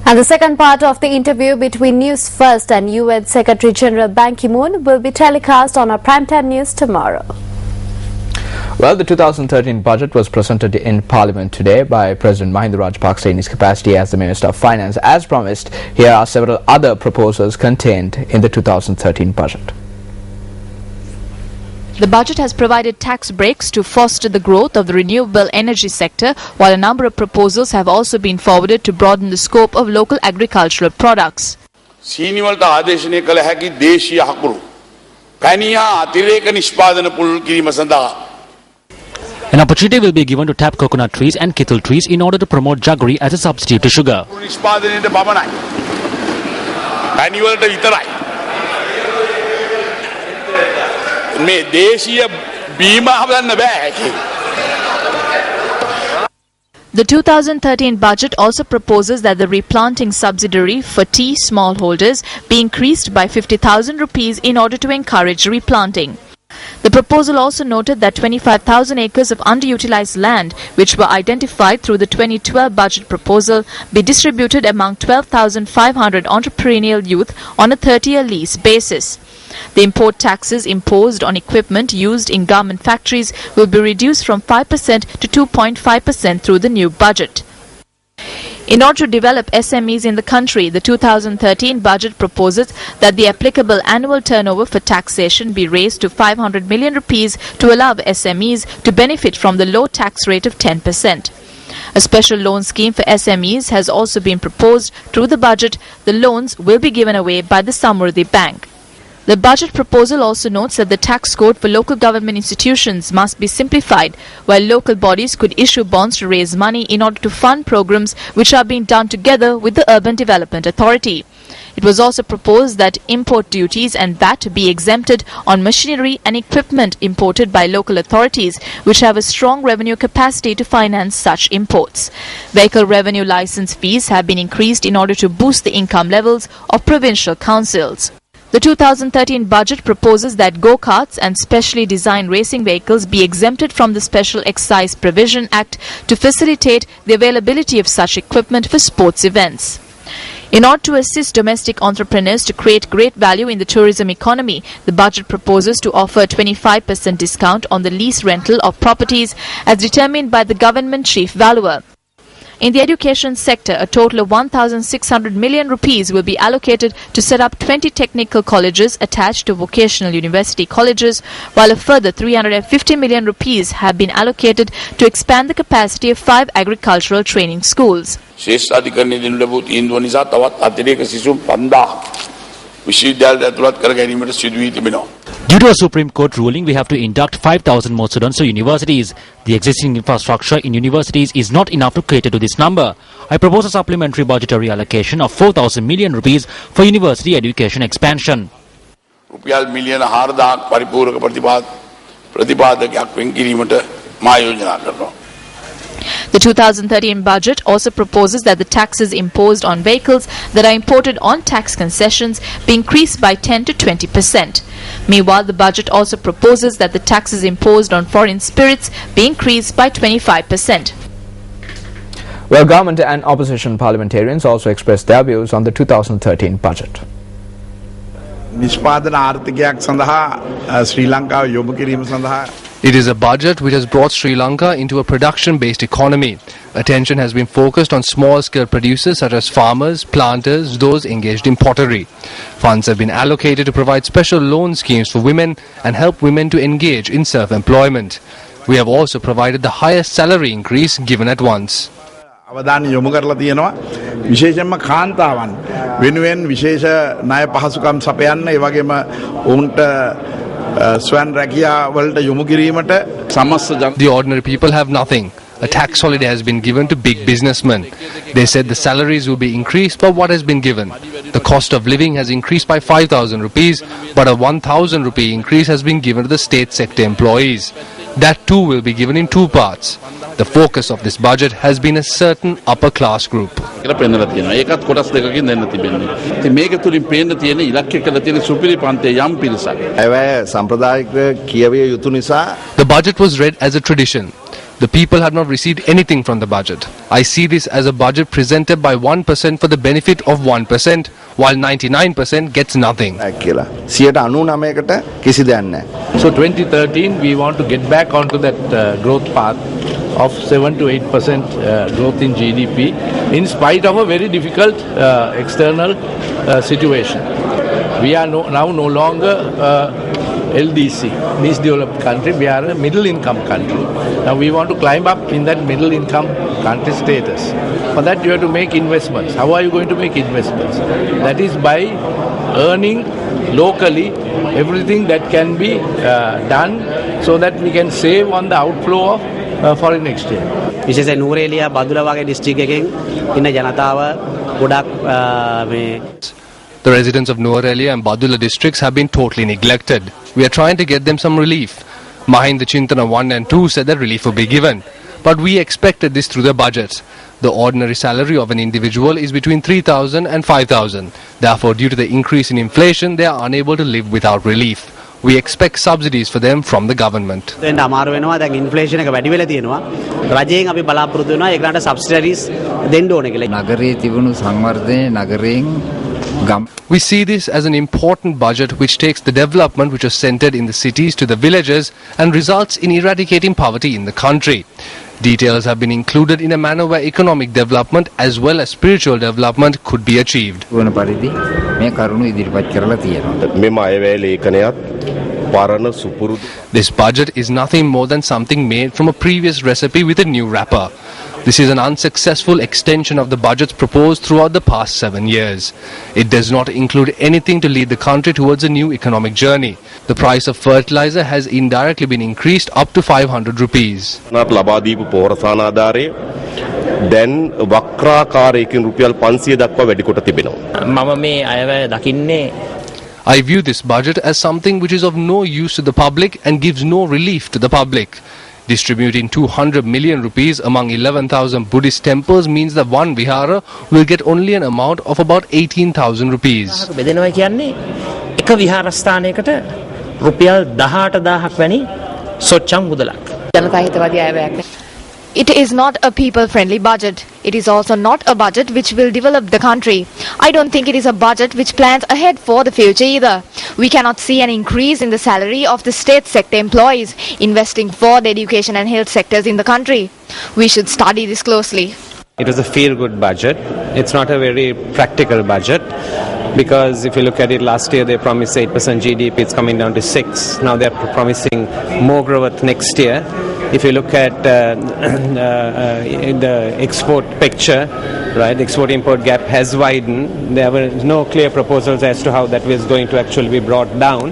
And the second part of the interview between News First and UN Secretary General Ban Ki-moon will be telecast on our Primetime News tomorrow. Well, the 2013 budget was presented in Parliament today by President Mahinda Rajapaksa in his capacity as the Minister of Finance. As promised, here are several other proposals contained in the 2013 budget. The budget has provided tax breaks to foster the growth of the renewable energy sector, while a number of proposals have also been forwarded to broaden the scope of local agricultural products. සීනිවලට ආදේශනය කළ හැකි දේශීය හකුරු පැණියා අතිරේක නිෂ්පාදන පුළුල් කිරීම සඳහා An opportunity will be given to tap coconut trees and kettle trees in order to promote jaggery as a substitute to sugar. නිෂ්පාදනයට පමණයි පැණිවලට විතරයි මේ දේශීය බීම හදන්න බෑ. The 2013 budget also proposes that the replanting subsidiary for tea smallholders be increased by 50,000 rupees in order to encourage replanting. The proposal also noted that 25,000 acres of underutilized land, which were identified through the 2012 budget proposal, be distributed among 12,500 entrepreneurial youth on a 30-year lease basis. The import taxes imposed on equipment used in garment factories will be reduced from 5% to 2.5% through the new budget. In order to develop SMEs in the country, the 2013 budget proposes that the applicable annual turnover for taxation be raised to 500 million rupees to allow SMEs to benefit from the low tax rate of 10%. A special loan scheme for SMEs has also been proposed through the budget. The loans will be given away by the Samruddhi Bank. The budget proposal also notes that the tax code for local government institutions must be simplified, while local bodies could issue bonds to raise money in order to fund programs which are being done together with the Urban Development Authority. It was also proposed that import duties and VAT be exempted on machinery and equipment imported by local authorities which have a strong revenue capacity to finance such imports. Vehicle revenue license fees have been increased in order to boost the income levels of provincial councils. The 2013 budget proposes that go-karts and specially designed racing vehicles be exempted from the Special Excise Provision Act to facilitate the availability of such equipment for sports events. In order to assist domestic entrepreneurs to create great value in the tourism economy, the budget proposes to offer a 25% discount on the lease rental of properties as determined by the government chief valuer. In the education sector, a total of 1,600 million rupees will be allocated to set up 20 technical colleges attached to vocational university colleges, while a further 350 million rupees have been allocated to expand the capacity of 5 agricultural training schools. Due to a Supreme Court ruling, we have to induct 5,000 more students to universities. The existing infrastructure in universities is not enough to cater to this number. I propose a supplementary budgetary allocation of 4,000 million rupees for university education expansion. රුපියල් මිලියන 4,000ක් පරිපූර්ණක ප්‍රතිපාදකයක් වෙන් කිරීමට මා යෝජනා කරනවා. The 2013 budget also proposes that the taxes imposed on vehicles that are imported on tax concessions be increased by 10 to 20%. Meanwhile, the budget also proposes that the taxes imposed on foreign spirits be increased by 25%. Well, government and opposition parliamentarians also expressed their views on the 2013 budget. නිෂ්පාදන ආර්ථිකයක් සඳහා ශ්‍රී ලංකාව යොමු කිරීම සඳහා It is a budget which has brought Sri Lanka into a production-based economy. Attention has been focused on small-scale producers such as farmers, planters, those engaged in pottery. Funds have been allocated to provide special loan schemes for women and help women to engage in self-employment. We have also provided the highest salary increase given at once. අවධානය යොමු කරලා තියෙනවා විශේෂයෙන්ම කාන්තාවන් වෙනුවෙන් විශේෂ ණය පහසුකම් සපයන්න ඒ වගේම ඔවුන්ට ස්වයං රැකියා වලට යොමු කිරීමට සමස්ත The ordinary people have nothing. A tax holiday has been given to big businessmen. They said the salaries will be increased, but what has been given? The cost of living has increased by 5,000 rupees, but a 1,000 rupee increase has been given to the state sector employees. That too will be given in 2 parts. The focus of this budget has been a certain upper class group. The budget was read as a tradition. The people have not received anything from the budget. I see this as a budget presented by 1% for the benefit of 1%, while 99% gets nothing. So 2013 we want to get back onto that growth path of 7 to 8% growth in GDP in spite of a very difficult external situation. We are now no longer LDC, least developed country. We are a middle income country. Now we want to climb up in that middle income country status. For that you have to make investments. How are you going to make investments? That is by earning locally everything that can be done so that we can save on the outflow of foreign exchange. විශේෂයෙන් නූරේලියා බදුල්ල වගේ දිස්ත්‍රික්ක එකකින් ඉන්න ජනතාව ගොඩක් The residents of Nuwara and Badulla districts have been totally neglected. We are trying to get them some relief. Mahinda Chintana 1 and 2 said that relief will be given. But we expected this through the budgets. The ordinary salary of an individual is between 3,000 and 5,000. Therefore, due to the increase in inflation, they are unable to live without relief. We expect subsidies for them from the government. අමාරු වෙනවා දැන් inflation එක වැඩි වෙලා තියෙනවා රජයෙන් අපි බලාපොරොත්තු වෙනවා ඒකට සබ්සිඩිස් දෙන්න ඕනේ කියලා නගරයේ තිබුණු සංවර්ධනයේ නගරයෙන් We see this as an important budget which takes the development which was centered in the cities to the villages and results in eradicating poverty in the country. Details have been included in a manner where economic development as well as spiritual development could be achieved. This budget is nothing more than something made from a previous recipe with a new wrapper. This is an unsuccessful extension of the budgets proposed throughout the past 7 years. It does not include anything to lead the country towards a new economic journey. The price of fertilizer has indirectly been increased up to 500 rupees. දැන් වක්‍රාකාරයකින් රුපියල් 500 දක්වා වැඩි කොට තිබෙනවා. මම මේ අයව දකින්නේ I view this budget as something which is of no use to the public and gives no relief to the public. Distributing 200 million rupees among 11,000 Buddhist temples means that one vihara will get only an amount of about 18,000 rupees. බෙදෙනවා කියන්නේ එක විහාරස්ථානයකට රුපියල් 18,000ක් වැනි සොච්චම් මුදලක්. ජනතා හිතවාදී අයවැයක්. It is not a people-friendly budget. It is also not a budget which will develop the country. I don't think it is a budget which plans ahead for the future either. We cannot see an increase in the salary of the state sector employees investing for the education and health sectors in the country. We should study this closely. It was a feel-good budget. It's not a very practical budget because if you look at it, last year they promised 8% GDP, it's coming down to 6. Now they're promising more growth next year. If you look at the export picture, right, the export-import gap has widened. There were no clear proposals as to how that was going to actually be brought down.